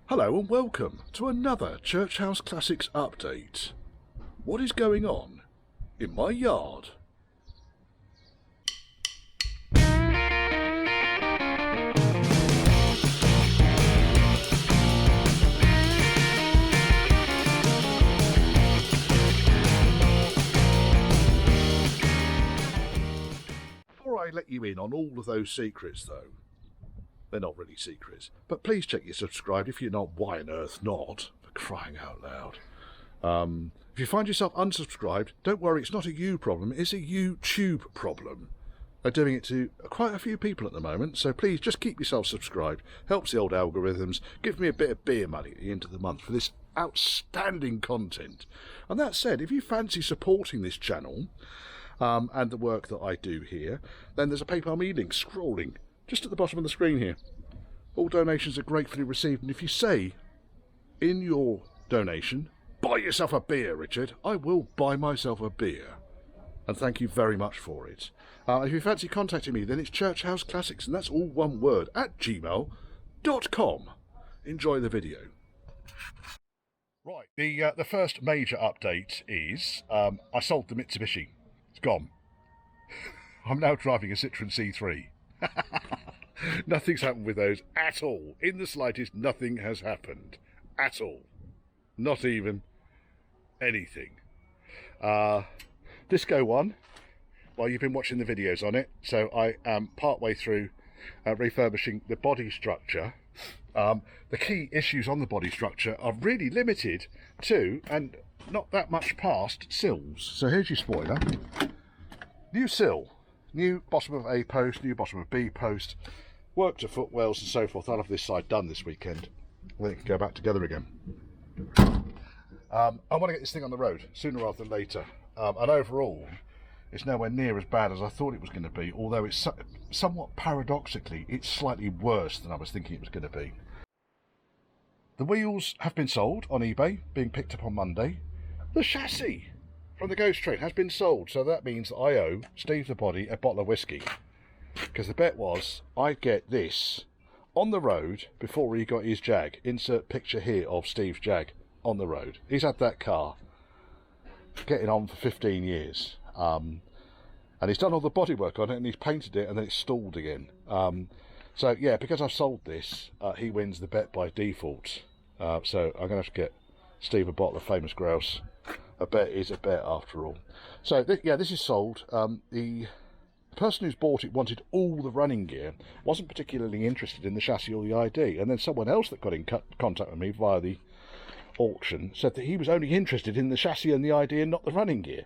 Hello and welcome to another Church House Classics update. What is going on in my yard? Before I let you in on all of those secrets though, they're not really secrets, but please check you're subscribed. If you're not, why on earth not? For crying out loud. If you find yourself unsubscribed, don't worry, it's not a you problem, it's a YouTube problem. They're doing it to quite a few people at the moment, so please just keep yourself subscribed. Helps the old algorithms. Give me a bit of beer money at the end of the month for this outstanding content. And that said, if you fancy supporting this channel and the work that I do here, then there's a PayPal me link scrolling just at the bottom of the screen here. All donations are gratefully received, and if you say in your donation, buy yourself a beer, Richard, I will buy myself a beer. And thank you very much for it. If you fancy contacting me, then it's Church House Classics, and that's all one word, at gmail.com. Enjoy the video. Right, the first major update is I sold the Mitsubishi. It's gone. I'm now driving a Citroen C3. Nothing's happened with those at all. In the slightest, nothing has happened. At all. Not even anything. Disco 1, well, you've been watching the videos on it, so I am partway through refurbishing the body structure. The key issues on the body structure are really limited to, and not that much past, sills. So here's your spoiler. New sill. New bottom of A post, new bottom of B post, work to footwells and so forth. I'll have this side done this weekend. Then it can go back together again. I want to get this thing on the road sooner rather than later. And overall, it's nowhere near as bad as I thought it was going to be, although it's somewhat paradoxically, it's slightly worse than I was thinking it was going to be. The wheels have been sold on eBay, being picked up on Monday. The chassis from the Ghost Train has been sold, so that means that I owe Steve the Body a bottle of whiskey. Because the bet was I'd get this on the road before he got his Jag. Insert picture here of Steve's Jag on the road. He's had that car getting on for 15 years. And he's done all the bodywork on it, and he's painted it, and then it's stalled again. So yeah, because I've sold this, he wins the bet by default. So I'm going to have to get Steve a bottle of Famous Grouse. A bet is a bet after all. So yeah, this is sold. The person who's bought it wanted all the running gear, wasn't particularly interested in the chassis or the ID, and then someone else that got in contact with me via the auction said that he was only interested in the chassis and the ID and not the running gear.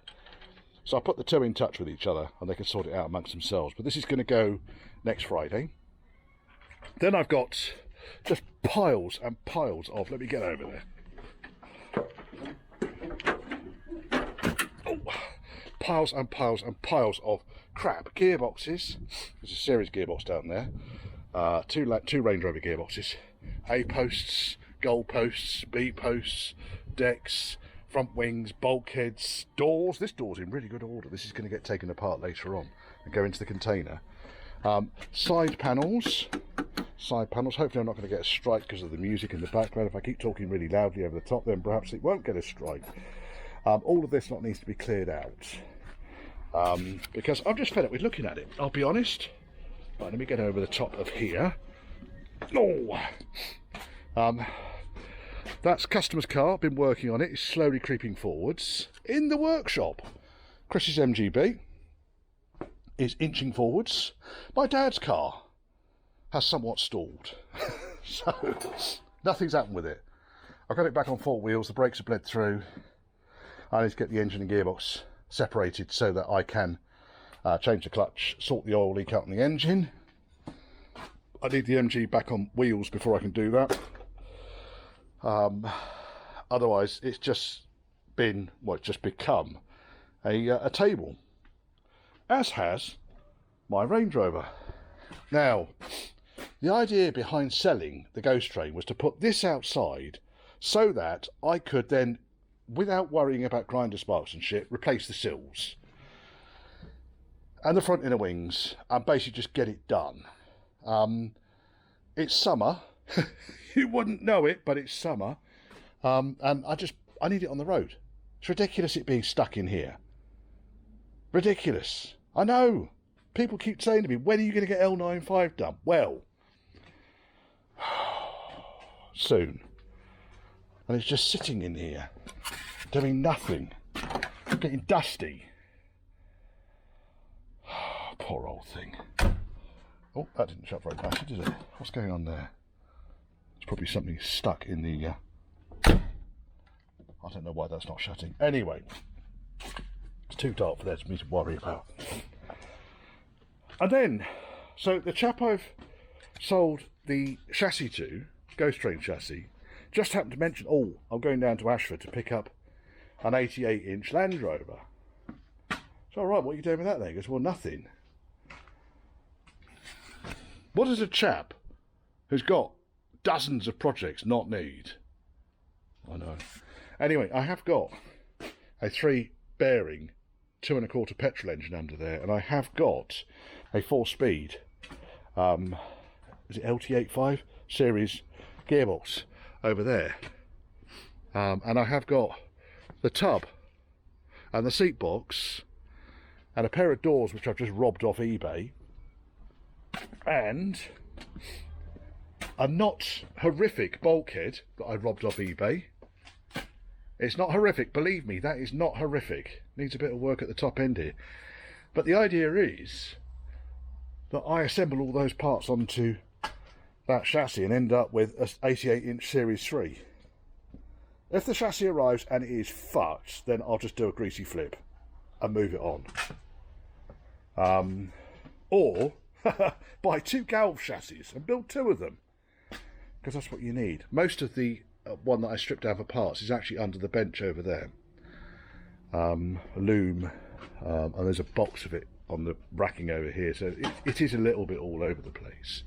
So I put the two in touch with each other and they can sort it out amongst themselves. But this is going to go next Friday. Then I've got just piles and piles of, let me get over there. Piles and piles and piles of crap gearboxes. There's a series gearbox down there. Two Range Rover gearboxes. A posts, goal posts, B posts, decks, front wings, bulkheads, doors. This door's in really good order. This is going to get taken apart later on and go into the container. Side panels. Hopefully I'm not going to get a strike because of the music in the background. If I keep talking really loudly over the top, then perhaps it won't get a strike. All of this lot needs to be cleared out because I'm just fed up with looking at it, I'll be honest. Right, let me get over the top of here. That's customer's car, been working on it, it's slowly creeping forwards. In the workshop, Chris's MGB is inching forwards. My dad's car has somewhat stalled, so nothing's happened with it. I've got it back on four wheels, the brakes have bled through. I need to get the engine and gearbox separated so that I can change the clutch, sort the oil leak out in the engine. I need the MG back on wheels before I can do that. Otherwise, it's just been, well, it's just become a table, as has my Range Rover. Now, the idea behind selling the Ghost Train was to put this outside so that I could then, without worrying about grinder sparks and shit, replace the sills and the front inner wings and basically just get it done. It's summer, You wouldn't know it, but it's summer. And I need it on the road. It's ridiculous it being stuck in here. Ridiculous. I know. People keep saying to me, when are you going to get L95 done? Well, soon. And it's just sitting in here, doing nothing, getting dusty. Poor old thing. Oh, that didn't shut very nicely, did it? What's going on there? It's probably something stuck in the... I don't know why that's not shutting. Anyway, it's too dark for that for me to worry about. And then, so the chap I've sold the chassis to, Ghost Train chassis, just happened to mention, oh, I'm going down to Ashford to pick up an 88-inch Land Rover. So, all right, what are you doing with that then? He goes, well, nothing. What does a chap who's got dozens of projects not need? I know. Anyway, I have got a 3-bearing 2.25 petrol engine under there, and I have got a 4-speed, is it LT85 series gearbox over there, and I have got the tub and the seat box and a pair of doors which I've just robbed off eBay, and a not horrific bulkhead that I robbed off eBay. It's not horrific, believe me, that is not horrific. Needs a bit of work at the top end here. But the idea is that I assemble all those parts onto that chassis and end up with an 88-inch Series 3. If the chassis arrives and it is fucked, then I'll just do a greasy flip and move it on. Or buy 2 Galv chassis and build 2 of them, because that's what you need. Most of the one that I stripped out for parts is actually under the bench over there. A loom, and there's a box of it on the racking over here, so it is a little bit all over the place.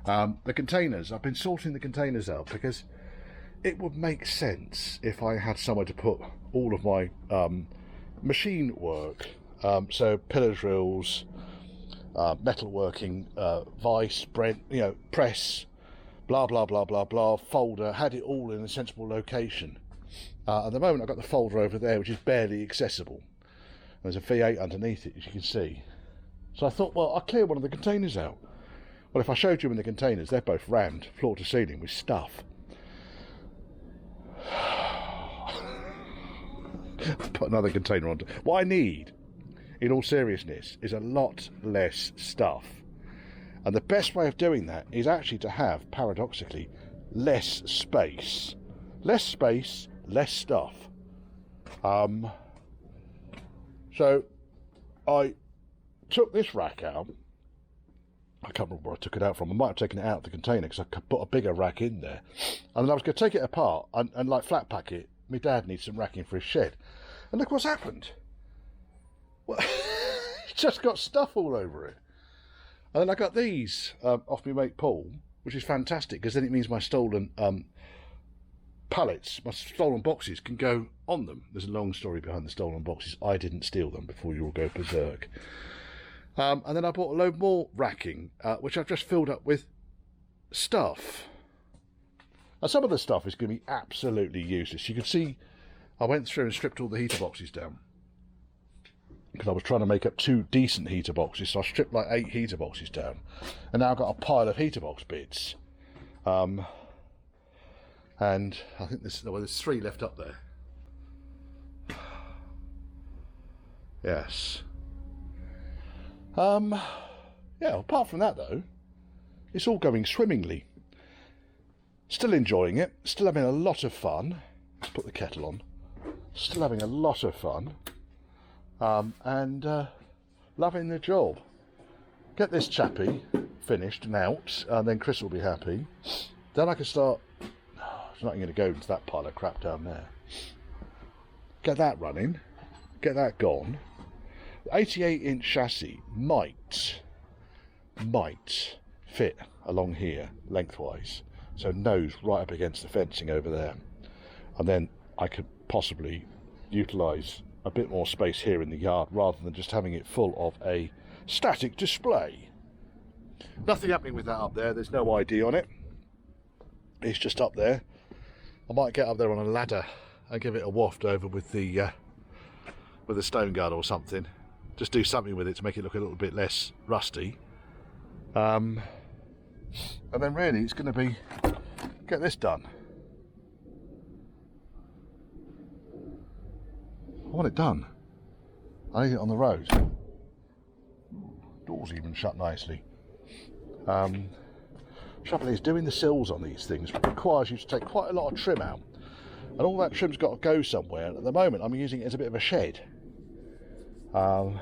The containers, I've been sorting the containers out because it would make sense if I had somewhere to put all of my machine work, so pillar drills, metalworking, vice, press, blah blah blah blah blah, folder, had it all in a sensible location. At the moment I've got the folder over there which is barely accessible. There's a V8 underneath it, as you can see. So I thought, well, I'll clear one of the containers out. Well, if I showed you in the containers, they're both rammed floor to ceiling with stuff. Put another container on. What I need, in all seriousness, is a lot less stuff. And the best way of doing that is actually to have, paradoxically, less space. Less space, less stuff. So I took this rack out. I can't remember where I took it out from. I might have taken it out of the container because I could put a bigger rack in there. And then I was going to take it apart and like flat pack it. My dad needs some racking for his shed. And look what's happened. Well, it's just got stuff all over it. And then I got these off my mate Paul, which is fantastic because then it means my stolen pallets, my stolen boxes can go on them. There's a long story behind the stolen boxes. I didn't steal them before you all go berserk. And then I bought a load more racking, which I've just filled up with stuff. Now some of the stuff is going to be absolutely useless. You can see I went through and stripped all the heater boxes down, because I was trying to make up 2 decent heater boxes, so I stripped like 8 heater boxes down, and now I've got a pile of heater box bits. And I think there's 3 left up there. Yes. Yeah, apart from that though, it's all going swimmingly. Still enjoying it, still having a lot of fun. Let's put the kettle on. Still having a lot of fun. And loving the job. Get this chappie finished and out, and then Chris will be happy. Then I can start. There's nothing going to go into that pile of crap down there. Get that running. Get that gone. The 88-inch chassis might fit along here lengthwise, so nose right up against the fencing over there, and then I could possibly utilise a bit more space here in the yard rather than just having it full of a static display. Nothing happening with that up there. There's no ID on it. It's just up there. I might get up there on a ladder and give it a waft over with the stone guard or something. Just do something with it to make it look a little bit less rusty. And then really it's going to be get this done. I want it done. I need it on the road. Doors even shut nicely. Trouble is, doing the sills on these things requires you to take quite a lot of trim out, and all that trim's got to go somewhere. And at the moment, I'm using it as a bit of a shed. And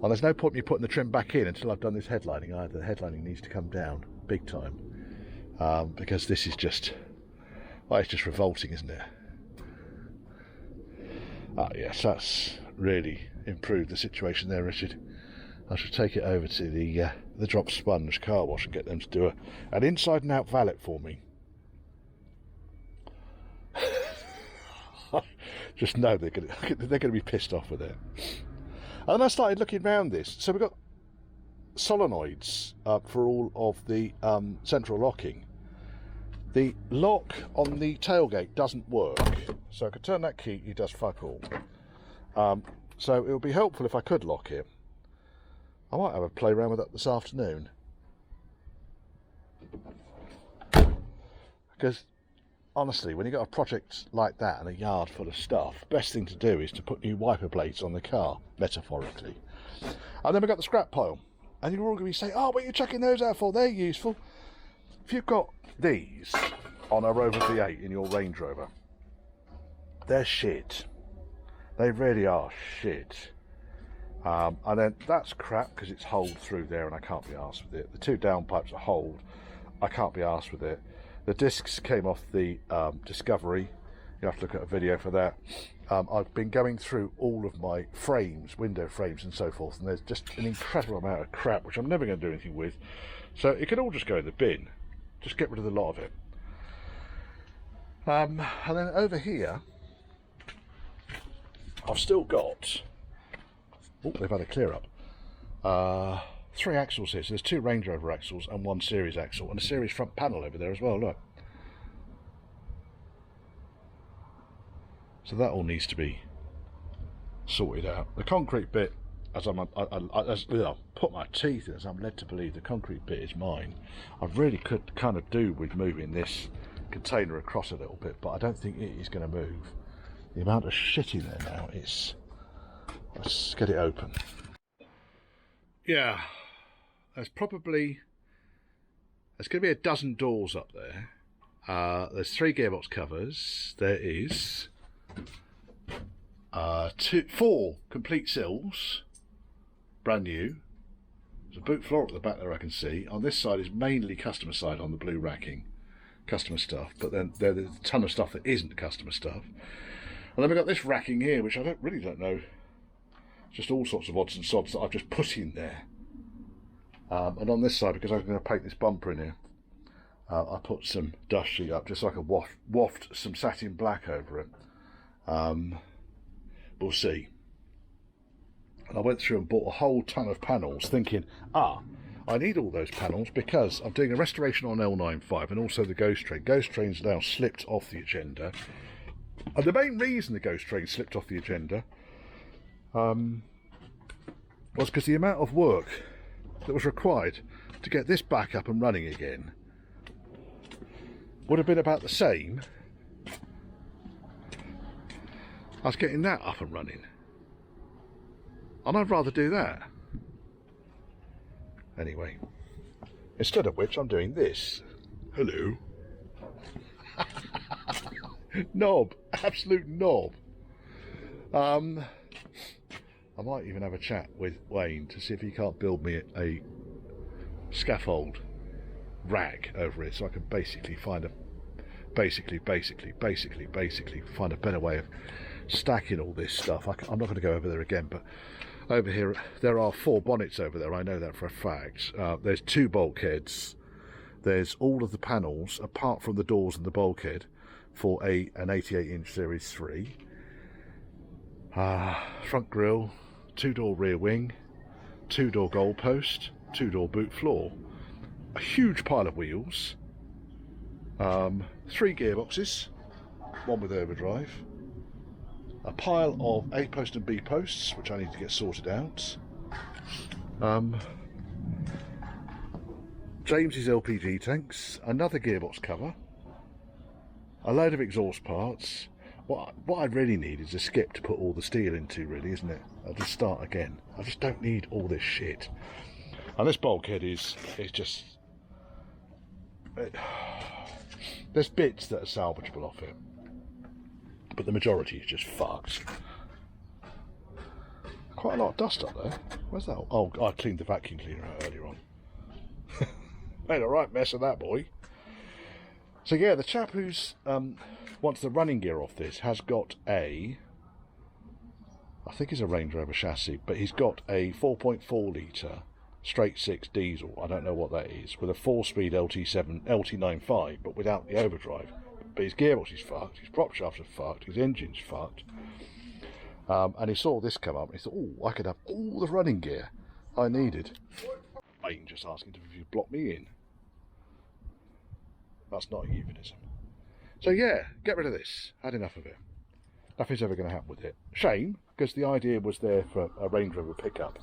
there's no point in me putting the trim back in until I've done this headlining either. The headlining needs to come down big time, because this is just, well, it's just revolting, isn't it? Ah, yes, that's really improved the situation there, Richard. I should take it over to the Drop Sponge car wash and get them to do an inside and out valet for me. Just know they're going to be pissed off with it. And then I started looking around this. So we've got solenoids for all of the central locking. The lock on the tailgate doesn't work, so I could turn that key, it does fuck all. So it would be helpful if I could lock it. I might have a play around with that this afternoon. Because honestly, when you've got a project like that and a yard full of stuff, best thing to do is to put new wiper blades on the car, metaphorically. And then we've got the scrap pile. And you're all going to be saying, oh, what are you chucking those out for? They're useful. If you've got these on a Rover V8 in your Range Rover, they're shit. They really are shit. And then that's crap because it's holed through there and I can't be arsed with it. The two downpipes are holed. I can't be arsed with it. The discs came off the Discovery. You have to look at a video for that. I've been going through all of my frames, window frames and so forth, and there's just an incredible amount of crap which I'm never going to do anything with. So it could all just go in the bin. Just get rid of the lot of it. And then over here, I've still got... Oh, they've had a clear up. 3 axles here. So there's 2 Range Rover axles and 1 series axle, and a series front panel over there as well, look. So that all needs to be sorted out. The concrete bit, as I put my teeth in, as I'm led to believe the concrete bit is mine. I really could kind of do with moving this container across a little bit, but I don't think it is going to move. The amount of shit in there now is... Let's get it open. Yeah, there's going to be a dozen doors up there. There's 3 gearbox covers. There is 4 complete sills, brand new. There's a boot floor at the back there I can see. On this side is mainly customer side on the blue racking, customer stuff, but then there's a ton of stuff that isn't customer stuff. And then we've got this racking here, which I really don't know. Just all sorts of odds and sods that I've just put in there. And on this side, because I'm going to paint this bumper in here, I put some dust sheet up just so I can waft some satin black over it. We'll see. And I went through and bought a whole ton of panels thinking, I need all those panels because I'm doing a restoration on L95 and also the Ghost Train. Ghost Train's now slipped off the agenda. And the main reason the Ghost Train slipped off the agenda was because the amount of work that was required to get this back up and running again would have been about the same as getting that up and running. And I'd rather do that. Anyway, instead of which I'm doing this. Hello. Knob. Absolute knob. I might even have a chat with Wayne to see if he can't build me a scaffold rack over it so I can basically find a find a better way of stacking all this stuff. I'm not going to go over there again, but over here there are 4 bonnets over there, I know that for a fact. There's 2 bulkheads, there's all of the panels apart from the doors and the bulkhead for an 88-inch Series 3. Front grille, 2-door rear wing, 2-door goalpost, 2-door boot floor, a huge pile of wheels, 3 gearboxes, one with overdrive, a pile of A post and B posts which I need to get sorted out, James's LPG tanks, another gearbox cover, a load of exhaust parts. What I really need is a skip to put all the steel into, really, isn't it? I'll just start again. I just don't need all this shit. And this bulkhead is just... there's bits that are salvageable off it, but the majority is just fucked. Quite a lot of dust up there. Where's that? Oh, I cleaned the vacuum cleaner out earlier on. Made a right mess of that, boy. So yeah, the chap who's wants the running gear off this has got a, I think it's a Range Rover chassis, but he's got a 4.4 litre straight 6 diesel, I don't know what that is, with a 4-speed LT95, but without the overdrive. But his gearbox is fucked, his prop shafts are fucked, his engine's fucked. And he saw this come up and he thought, oh, I could have all the running gear I needed. I can just ask him if you block me in. That's not a euphemism. So yeah, get rid of this. Had enough of it. Nothing's ever going to happen with it. Shame, because the idea was there for a Range Rover pickup.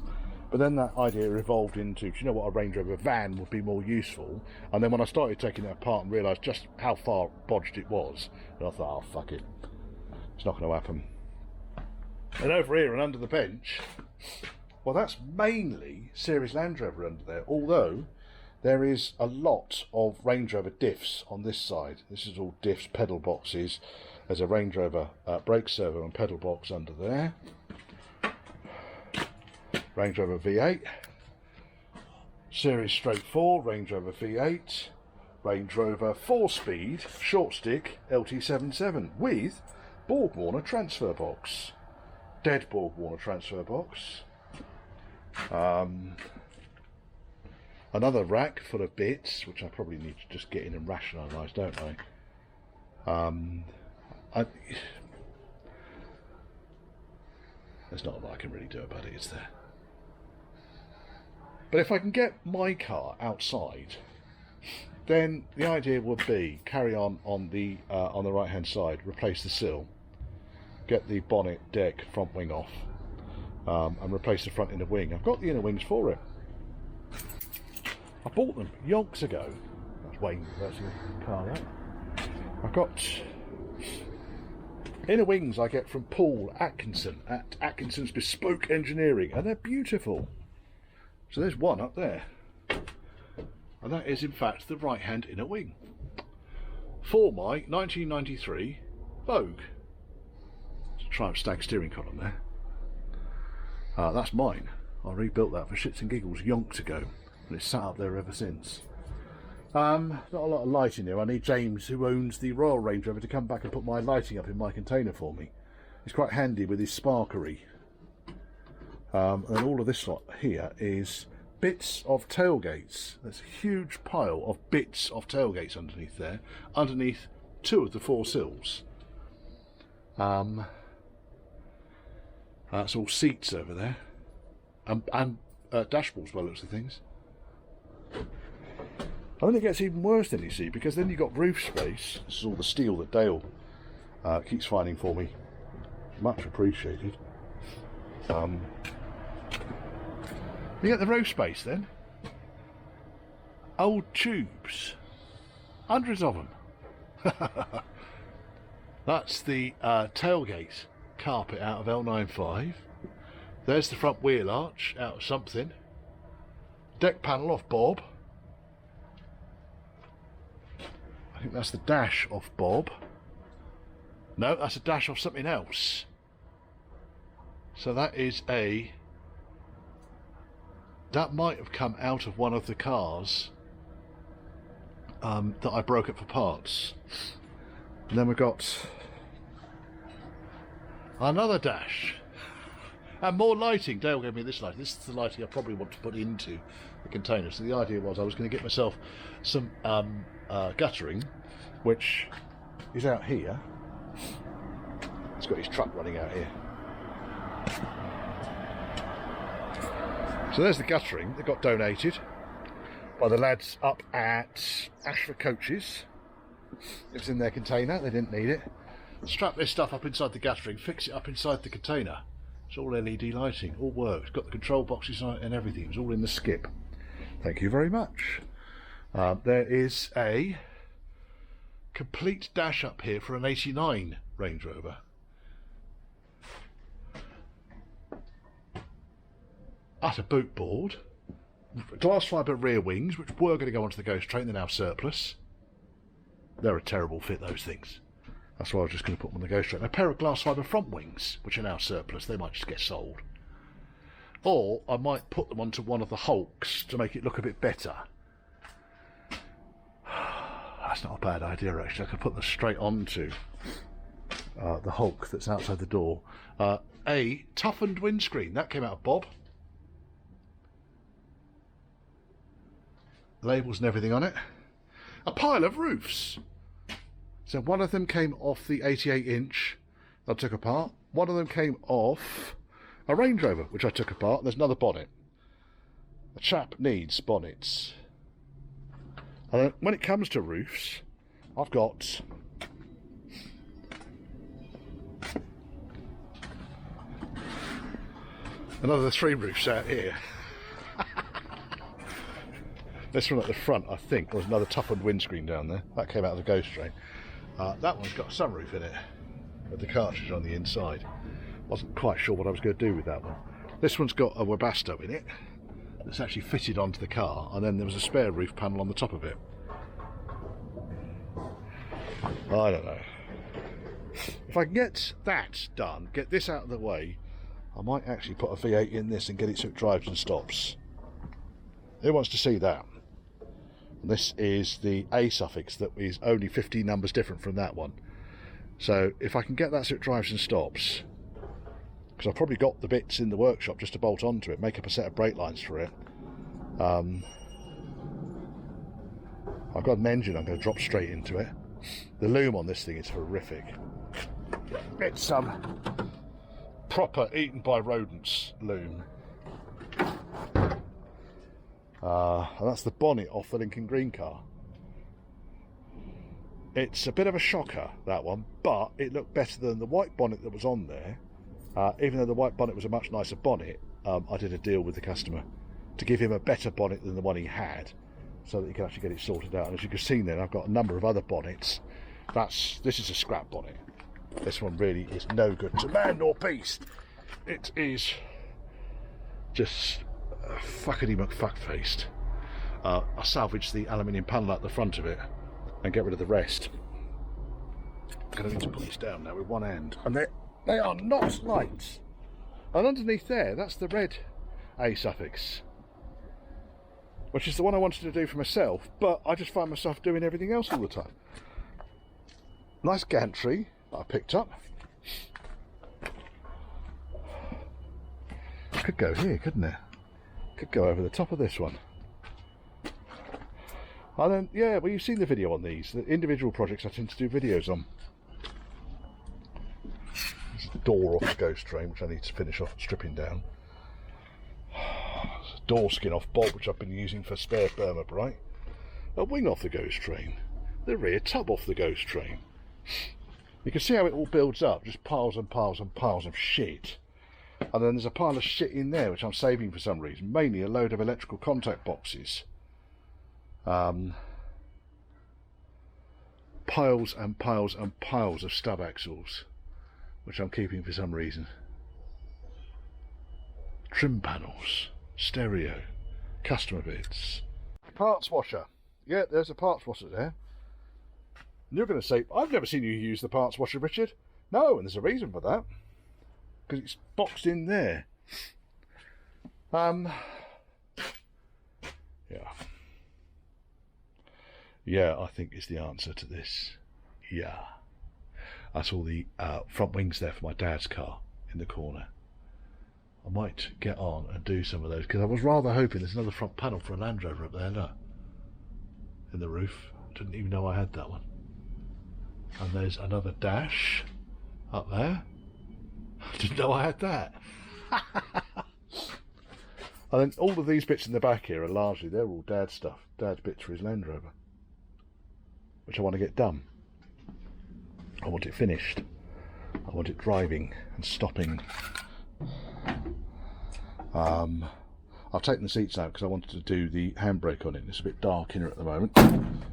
But then that idea evolved into, do you know what, a Range Rover van would be more useful? And then when I started taking it apart and realised just how far bodged it was, and I thought, oh, fuck it. It's not going to happen. And over here and under the bench, well, that's mainly Series Land Rover under there, although there is a lot of Range Rover diffs on this side. This is all diffs, pedal boxes. There's a Range Rover brake servo and pedal box under there. Range Rover V8. Series Straight 4, Range Rover V8. Range Rover 4-speed short stick LT77 with Borg Warner transfer box. Dead Borg Warner transfer box. Another rack full of bits, which I probably need to just get in and rationalise, don't I? There's not a lot I can really do about it, is there? But if I can get my car outside, then the idea would be carry on the right hand side, replace the sill, get the bonnet, deck, front wing off, and replace the front inner wing. I've got the inner wings for it. I bought them yonks ago. That's Wayne, that's the car, that. I've got inner wings I get from Paul Atkinson at Atkinson's Bespoke Engineering, and they're beautiful. So there's one up there, and that is in fact the right hand inner wing for my 1993 Vogue. It's a Triumph Stag steering column there. That's mine. I rebuilt that for shits and giggles yonks ago, and it's sat up there ever since. Not a lot of lighting there. I need James, who owns the Royal Range Rover, to come back and put my lighting up in my container for me. He's quite handy with his sparkery. And all of this lot here is bits of tailgates. There's a huge pile of bits of tailgates underneath there, underneath 2 of the 4 sills. That's all seats over there, and dashboards by the looks of things. I think it gets even worse than you see, because then you've got roof space. This is all the steel that Dale keeps finding for me. Much appreciated. You get the roof space then. Old tubes. Hundreds of them. That's the tailgate carpet out of L95. There's the front wheel arch out of something. Deck panel off Bob. I think that's the dash off Bob. No, that's a dash off something else. So that is a... that might have come out of one of the cars that I broke up for parts. And then we've got another dash. And more lighting. Dale gave me this lighting. This is the lighting I probably want to put into the container. So the idea was I was going to get myself some guttering, which is out here. He's got his truck running out here. So there's the guttering that got donated by the lads up at Ashford Coaches. It was in their container, they didn't need it. Strap this stuff up inside the gas ring, fix it up inside the container. It's all LED lighting, all works. Got the control boxes on it and everything. It was all in the skip. Thank you very much. There is a complete dash up here for an 89 Range Rover. Utter boot board. Glass fibre rear wings, which were going to go onto the Ghost train, they're now surplus. They're a terrible fit, those things. That's why I was just going to put them on the Ghost train. A pair of glass fibre front wings, which are now surplus, they might just get sold. Or I might put them onto one of the Hulks to make it look a bit better. That's not a bad idea, actually. I could put them straight onto the Hulk that's outside the door. A toughened windscreen. That came out of Bob. Labels and everything on it. A pile of roofs. So one of them came off the 88-inch that I took apart. One of them came off a Range Rover, which I took apart. There's another bonnet. A chap needs bonnets. And when it comes to roofs, I've got another 3 roofs out here. This one at the front, I think, was another toughened windscreen down there. That came out of the Ghost train. That one's got a sunroof in it, with the cartridge on the inside. Wasn't quite sure what I was going to do with that one. This one's got a Webasto in it. That's actually fitted onto the car, and then there was a spare roof panel on the top of it. I don't know. If I can get that done, get this out of the way, I might actually put a V8 in this and get it so it drives and stops. Who wants to see that? And this is the A suffix that is only 15 numbers different from that one. So if I can get that so it drives and stops, because I've probably got the bits in the workshop just to bolt onto it, make up a set of brake lines for it. I've got an engine I'm going to drop straight into it. The loom on this thing is horrific. It's proper eaten by rodents loom. And that's the bonnet off the Lincoln Green car. It's a bit of a shocker, that one, but it looked better than the white bonnet that was on there. Even though the white bonnet was a much nicer bonnet, I did a deal with the customer to give him a better bonnet than the one he had, so that he can actually get it sorted out. And as you can see there, I've got a number of other bonnets. This is a scrap bonnet. This one really is no good to man nor beast. It is just fuckity McFuck-faced. I salvaged the aluminium panel at the front of it and get rid of the rest. I'm going to need to put these down now with one hand. And they are not lights. And underneath there, that's the red A suffix, which is the one I wanted to do for myself, but I just find myself doing everything else all the time. Nice gantry that I picked up. Could go here, couldn't it? Could go over the top of this one. And then, yeah, well, you've seen the video on these. The individual projects I tend to do videos on. There's a door off the Ghost train, which I need to finish off stripping down. There's a door skin off Bob, which I've been using for spare Burma Bright. A wing off the Ghost train. The rear tub off the Ghost train. You can see how it all builds up, just piles and piles and piles of shit. And then there's a pile of shit in there, which I'm saving for some reason. Mainly a load of electrical contact boxes. Piles and piles and piles of stub axles, which I'm keeping for some reason. Trim panels, stereo, customer bits. Parts washer. Yeah, there's a parts washer there. And you're going to say, I've never seen you use the parts washer, Richard. No, and there's a reason for that. Because it's boxed in there. Yeah, I think is the answer to this. Yeah. That's all the front wings there for my dad's car in the corner. I might get on and do some of those, because I was rather hoping there's another front panel for a Land Rover up there, look. In the roof. Didn't even know I had that one. And there's another dash up there. Didn't know I had that. And then all of these bits in the back here are largely, they're all Dad's stuff. Dad's bits for his Land Rover. which I want to get done. I want it finished. I want it driving and stopping. I've taken the seats out because I wanted to do the handbrake on it. It's a bit dark in here at the moment. So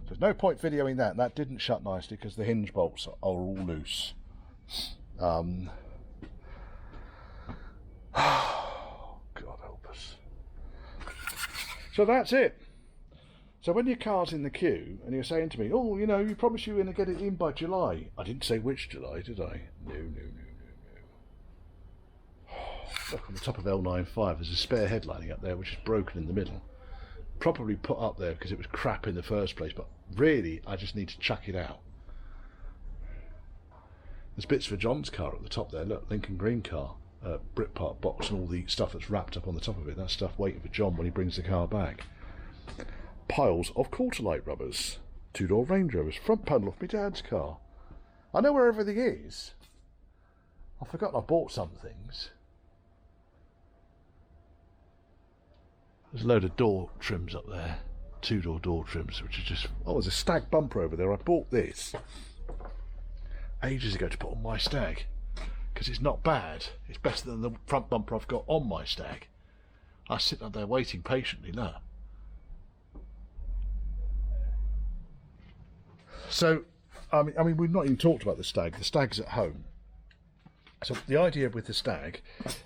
there's no point videoing that. That didn't shut nicely because the hinge bolts are all loose. God help us. So that's it. So when your car's in the queue and you're saying to me, oh, you know, you promised you were going to get it in by July. I didn't say which July, did I? No. Look, on the top of L95 there's a spare headlining up there which is broken in the middle. Probably put up there because it was crap in the first place, but really I just need to chuck it out. There's bits for John's car at the top there. Look, Lincoln Green car, Britpart box and all the stuff that's wrapped up on the top of it. That's stuff waiting for John when he brings the car back. Piles of quarter light rubbers, 2-door Range Rovers, front panel off my dad's car. I know where everything is. I've forgotten I bought some things. There's a load of door trims up there, 2-door door trims, which is just... Oh, there's a Stag bumper over there. I bought this ages ago to put on my Stag because it's not bad. It's better than the front bumper I've got on my Stag. I sit up there waiting patiently, look. So, I mean, we've not even talked about the Stag. The Stag's at home. So the idea with the Stag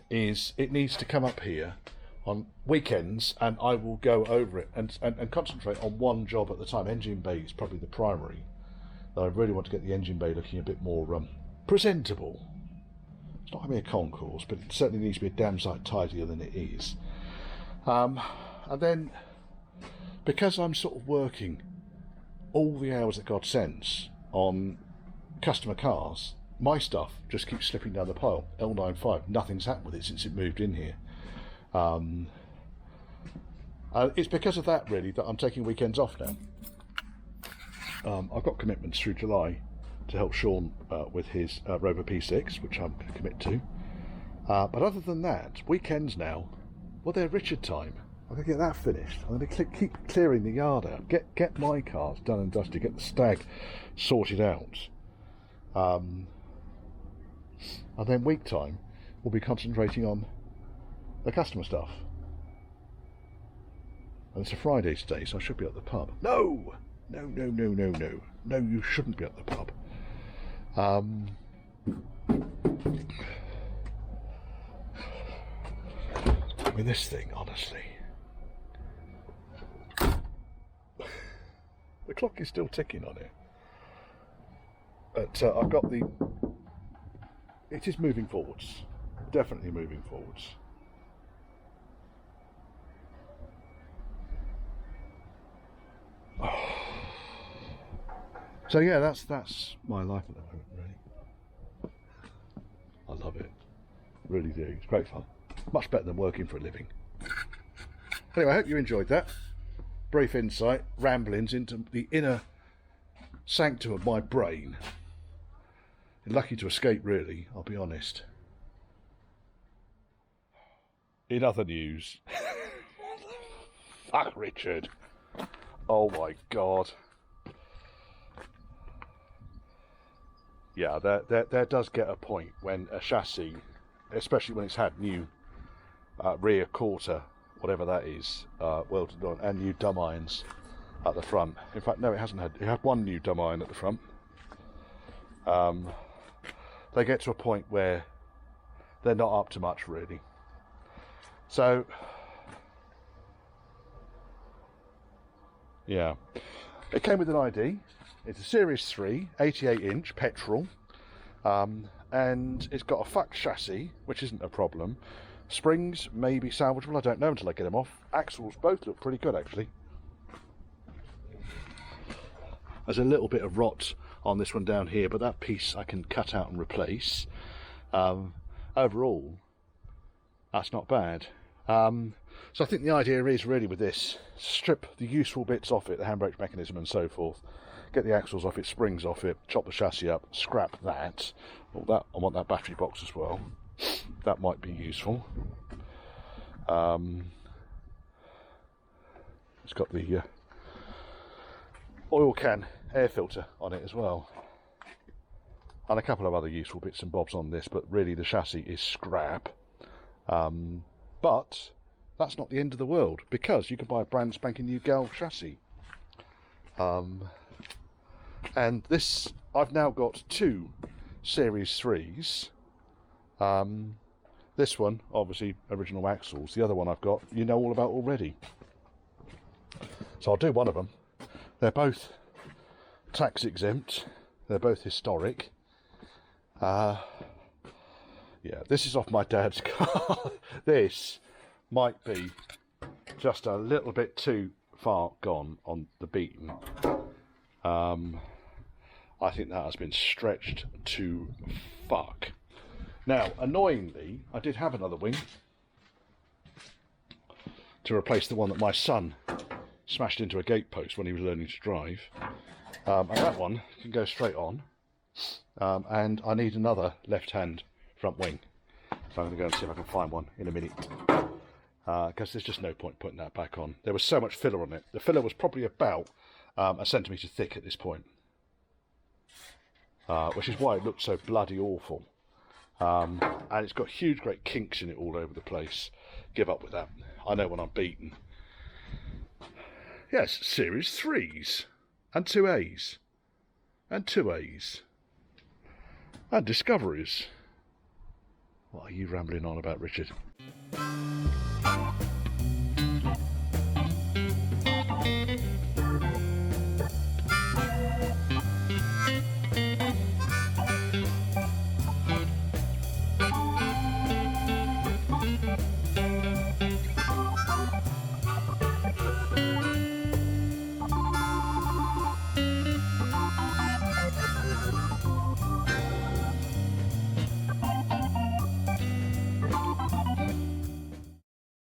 is it needs to come up here on weekends and I will go over it and concentrate on one job at the time. Engine bay is probably the primary. I really want to get the engine bay looking a bit more presentable. It's not going to be a concourse, but it certainly needs to be a damn sight tidier than it is. And then, because I'm sort of working all the hours that God sends on customer cars, my stuff just keeps slipping down the pile. L95, nothing's happened with it since it moved in here. It's because of that really that I'm taking weekends off now. I've got commitments through July to help Sean with his Rover P6, which I'm going to commit to. But other than that, weekends now, well, they're Richard time. I'm going to get that finished. I'm going to keep clearing the yard out. Get my cars done and dusted. Get the Stag sorted out. And then week time, we'll be concentrating on the customer stuff. And it's a Friday today, so I should be at the pub. No, you shouldn't be at the pub. I mean, this thing, honestly. The clock is still ticking on it. But I've got the... It is moving forwards. Definitely moving forwards. So yeah, that's my life at the moment, really. I love it. Really do. It's great fun. Much better than working for a living. Anyway, I hope you enjoyed that. Brief insight, ramblings into the inner sanctum of my brain. Lucky to escape, really, I'll be honest. In other news... Fuck, Richard. Oh my God. Yeah, there does get a point when a chassis, especially when it's had new rear quarter, whatever that is, welded on, and new dumb irons at the front. In fact, no, it hasn't had. It had one new dumb iron at the front. They get to a point where they're not up to much, really. So, yeah, it came with an ID. It's a Series 3, 88-inch petrol, and it's got a fucked chassis, which isn't a problem. Springs may be salvageable, I don't know until I get them off. Axles both look pretty good, actually. There's a little bit of rot on this one down here, but that piece I can cut out and replace. Overall, that's not bad. So I think the idea is really with this, strip the useful bits off it, the handbrake mechanism and so forth, get the axles off it, springs off it, chop the chassis up, scrap that. Well, that I want that battery box as well. That might be useful. It's got the oil can air filter on it as well. And a couple of other useful bits and bobs on this, but really the chassis is scrap. But that's not the end of the world, because you can buy a brand spanking new Gal chassis. And this, I've now got 2 Series 3s. This one, obviously, original axles. The other one I've got, you know all about already. So I'll do one of them. They're both tax exempt. They're both historic. Yeah, this is off my dad's car. This might be just a little bit too far gone on the beaten. I think that has been stretched to fuck. Now, annoyingly, I did have another wing to replace the one that my son smashed into a gate post when he was learning to drive. And that one can go straight on. And I need another left-hand front wing. So I'm going to go and see if I can find one in a minute. Because there's just no point putting that back on. There was so much filler on it. The filler was probably about a centimetre thick at this point. Which is why it looked so bloody awful. And it's got huge great kinks in it all over the place. Give up with that. I know when I'm beaten. Yes, Series 3s. And 2 A's. And 2 A's. And Discoveries. What are you rambling on about, Richard?